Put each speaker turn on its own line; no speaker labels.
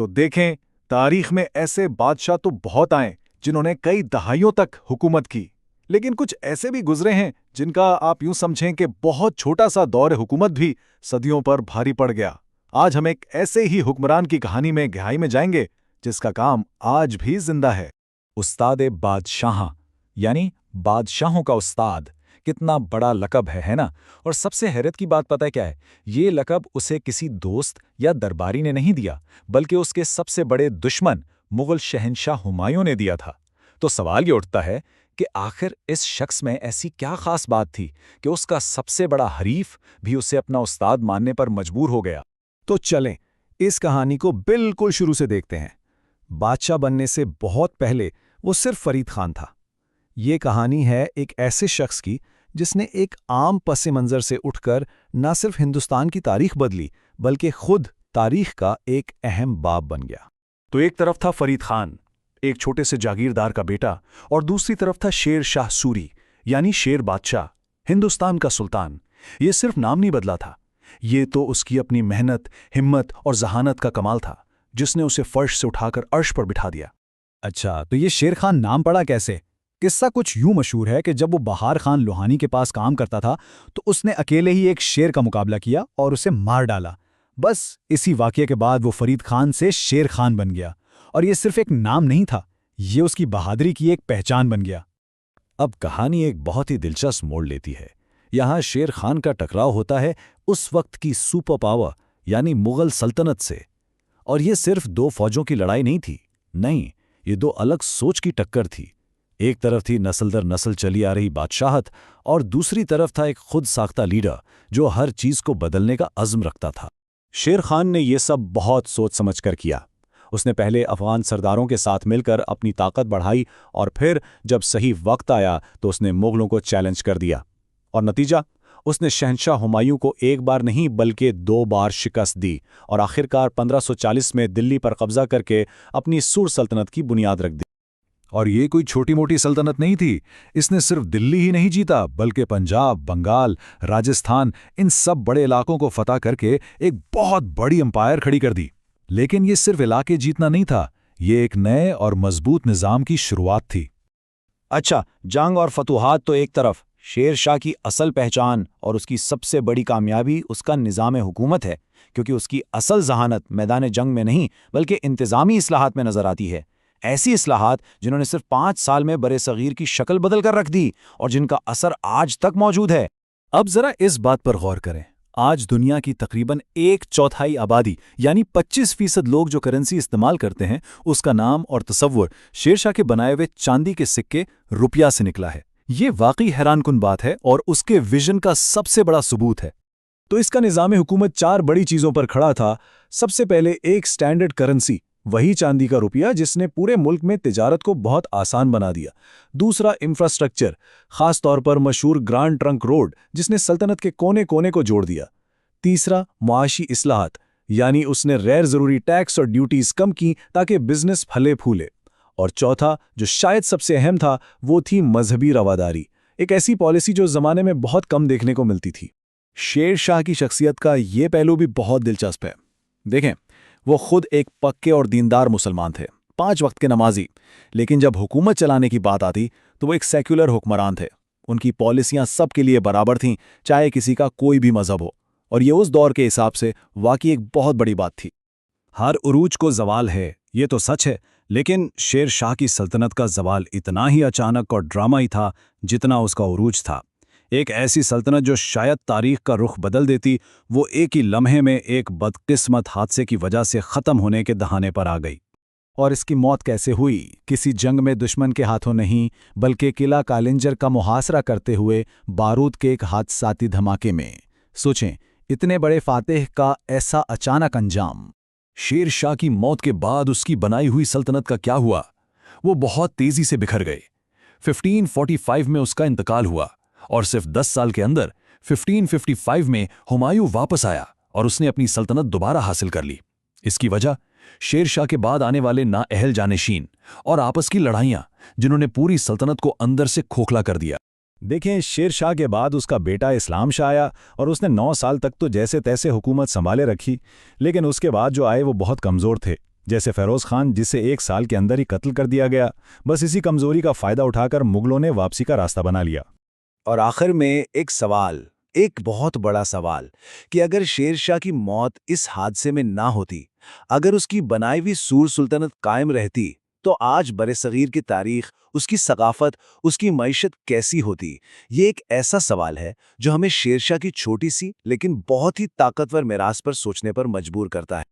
तो देखें, तारीख में ऐसे बादशाह तो बहुत आए जिन्होंने कई दहाइयों तक हुकूमत की, लेकिन कुछ ऐसे भी गुजरे हैं जिनका आप यूं समझें कि बहुत छोटा सा दौर हुकूमत भी सदियों पर भारी पड़ गया। आज हम एक ऐसे ही हुक्मरान की कहानी में गहराई में जाएंगे जिसका काम आज भी जिंदा है।
उस्ताद बादशाह, यानी बादशाहों का उस्ताद। कितना बड़ा लक़ब है ना? और सबसे हैरत की बात पता है क्या है? ये लक़ब उसे किसी दोस्त या दरबारी ने नहीं दिया, बल्कि उसके सबसे बड़े दुश्मन मुग़ल शहंशाह हुमायूं ने दिया था। तो सवाल ये उठता है कि आखिर इस शख्स में ऐसी क्या खास बात थी कि उसका सबसे बड़ा हरीफ भी उसे अपना उस्ताद मानने पर मजबूर हो गया।
तो चलें, इस कहानी को बिल्कुल शुरू से देखते हैं। बादशाह बनने से बहुत पहले वो सिर्फ फरीद खान था। ये कहानी है एक ऐसे शख्स की जिसने एक आम पसे मंजर से उठकर न सिर्फ हिंदुस्तान की तारीख बदली, बल्कि खुद तारीख का एक अहम बाब बन गया। तो एक तरफ था फरीद खान, एक छोटे से जागीरदार का बेटा, और दूसरी तरफ था शेर शाह सूरी, यानी शेर बादशाह, हिंदुस्तान का सुल्तान। ये सिर्फ नाम नहीं बदला था, ये तो उसकी अपनी मेहनत, हिम्मत और जहानत का कमाल था, जिसने उसे फर्श से उठाकर अर्श पर बिठा दिया।
अच्छा, तो ये शेर खान नाम पड़ा कैसे? किस्सा कुछ यूं मशहूर है कि जब वो बहार खान लोहानी के पास काम करता था तो उसने अकेले ही एक शेर का मुकाबला किया और उसे मार डाला। बस इसी वाकये के बाद वो फरीद खान से शेर खान बन गया, और ये सिर्फ एक नाम नहीं था, ये उसकी बहादुरी की एक पहचान बन गया।
अब कहानी एक बहुत ही दिलचस्प मोड़ लेती है। यहाँ शेर खान का टकराव होता है उस वक्त की सुपर पावर यानी मुगल सल्तनत से। और ये सिर्फ दो फौजों की लड़ाई नहीं थी, नहीं, ये दो अलग सोच की टक्कर थी। एक तरफ थी नस्ल दर नस्ल चली आ रही बादशाहत, और दूसरी तरफ था एक खुद साख्ता लीडर जो हर चीज को बदलने का अज़्म रखता था।
शेर खान ने यह सब बहुत सोच समझ कर किया। उसने पहले अफगान सरदारों के साथ मिलकर अपनी ताकत बढ़ाई, और फिर जब सही वक्त आया तो उसने मुगलों को चैलेंज कर दिया। और नतीजा, उसने शहंशाह हुमायूं को एक बार नहीं बल्कि 2 बार शिकस्त दी, और आखिरकार 1540 में दिल्ली पर कब्जा करके अपनी सुर सल्तनत की बुनियाद रख दी।
और ये कोई छोटी मोटी सल्तनत नहीं थी। इसने सिर्फ दिल्ली ही नहीं जीता, बल्कि पंजाब, बंगाल, राजस्थान, इन सब बड़े इलाकों को फतह करके एक बहुत बड़ी एम्पायर खड़ी कर दी। लेकिन ये सिर्फ इलाके जीतना नहीं था, ये एक नए और मजबूत निज़ाम की शुरुआत थी।
अच्छा, जंग और फतूहात तो एक तरफ, शेर शाह की असल पहचान और उसकी सबसे बड़ी कामयाबी उसका निज़ाम हुकूमत है, क्योंकि उसकी असल जहानत मैदान जंग में नहीं बल्कि इंतज़ामी इस्लाहात में नजर आती है। ऐसी इस्लाहात जिन्होंने सिर्फ 5 साल में बड़े सगीर की शक्ल बदल कर रख दी, और जिनका असर आज तक मौजूद है।
अब जरा इस बात पर गौर करें, आज दुनिया की तकरीबन 1/4 आबादी यानी 25% लोग जो करेंसी इस्तेमाल करते हैं, उसका नाम और तसव्वुर शेरशाह के बनाए हुए चांदी के सिक्के रुपया से निकला है। ये वाकई हैरानकुन बात है और उसके विजन का सबसे बड़ा सबूत है। तो इसका निज़ाम हुकूमत 4 बड़ी चीज़ों पर खड़ा था। सबसे पहले एक स्टैंडर्ड करेंसी, वही चांदी का रुपया जिसने पूरे मुल्क में तिजारत को बहुत आसान बना दिया। दूसरा इंफ्रास्ट्रक्चर, खास तौर पर मशहूर ग्रांड ट्रंक रोड जिसने सल्तनत के कोने कोने को जोड़ दिया। तीसरा मुआशी इस्लाहात, यानी उसने गैर ज़रूरी टैक्स और ड्यूटीज़ कम की ताकि बिजनेस फले फूले। और चौथा, जो शायद सबसे अहम था, वो थी मजहबी रवादारी, एक ऐसी पॉलिसी जो ज़माने में बहुत कम देखने को मिलती थी। शेर शाह की शख्सियत का ये पहलू भी बहुत दिलचस्प है। देखें, वो खुद एक पक्के और दीनदार मुसलमान थे, 5 वक्त के नमाजी, लेकिन जब हुकूमत चलाने की बात आती तो वो एक सेक्युलर हुक्मरान थे। उनकी पॉलिसियां सबके लिए बराबर थीं, चाहे किसी का कोई भी मजहब हो, और ये उस दौर के हिसाब से वाकई एक बहुत बड़ी बात थी।
हर उरूज को जवाल है, ये तो सच है, लेकिन शेर शाह की सल्तनत का जवाल इतना ही अचानक और ड्रामाई था जितना उसका उरूज था। एक ऐसी सल्तनत जो शायद तारीख का रुख बदल देती, वो एक ही लम्हे में एक बदकिस्मत हादसे की वजह से ख़त्म होने के दहाने पर आ गई।
और इसकी मौत कैसे हुई? किसी जंग में दुश्मन के हाथों नहीं, बल्कि किला कालिंजर का मुहासरा करते हुए बारूद के एक हादसाती धमाके में। सोचें, इतने बड़े फातेह का ऐसा अचानक अंजाम।
शेर शाह की मौत के बाद उसकी बनाई हुई सल्तनत का क्या हुआ? वो बहुत तेजी से बिखर गए। 1545 में उसका इंतकाल हुआ, और सिर्फ 10 साल के अंदर 1555 में हुमायूं वापस आया और उसने अपनी सल्तनत दोबारा हासिल कर ली। इसकी वजह शेर शाह के बाद आने वाले नाअहल जानशीन और आपस की लड़ाइयां, जिन्होंने पूरी सल्तनत को अंदर से खोखला कर दिया।
देखें, शेर शाह के बाद उसका बेटा इस्लाम शाह आया, और उसने 9 साल तक तो जैसे तैसे हुकूमत संभाले रखी, लेकिन उसके बाद जो आए वो बहुत कमज़ोर थे। जैसे फेरोज खान जिसे 1 साल के अंदर ही कत्ल कर दिया गया। बस इसी कमजोरी का फायदा उठाकर मुगलों ने वापसी का रास्ता बना लिया।
और आखिर में एक सवाल, एक बहुत बड़ा सवाल, कि अगर शेर शाह की मौत इस हादसे में ना होती, अगर उसकी बनाई हुई सूर सुल्तनत कायम रहती, तो आज बरे-सगीर की तारीख, उसकी सकाफत, उसकी मईशत कैसी होती? ये एक ऐसा सवाल है जो हमें शेर शाह की छोटी सी लेकिन बहुत ही ताकतवर मीरास पर सोचने पर मजबूर करता है।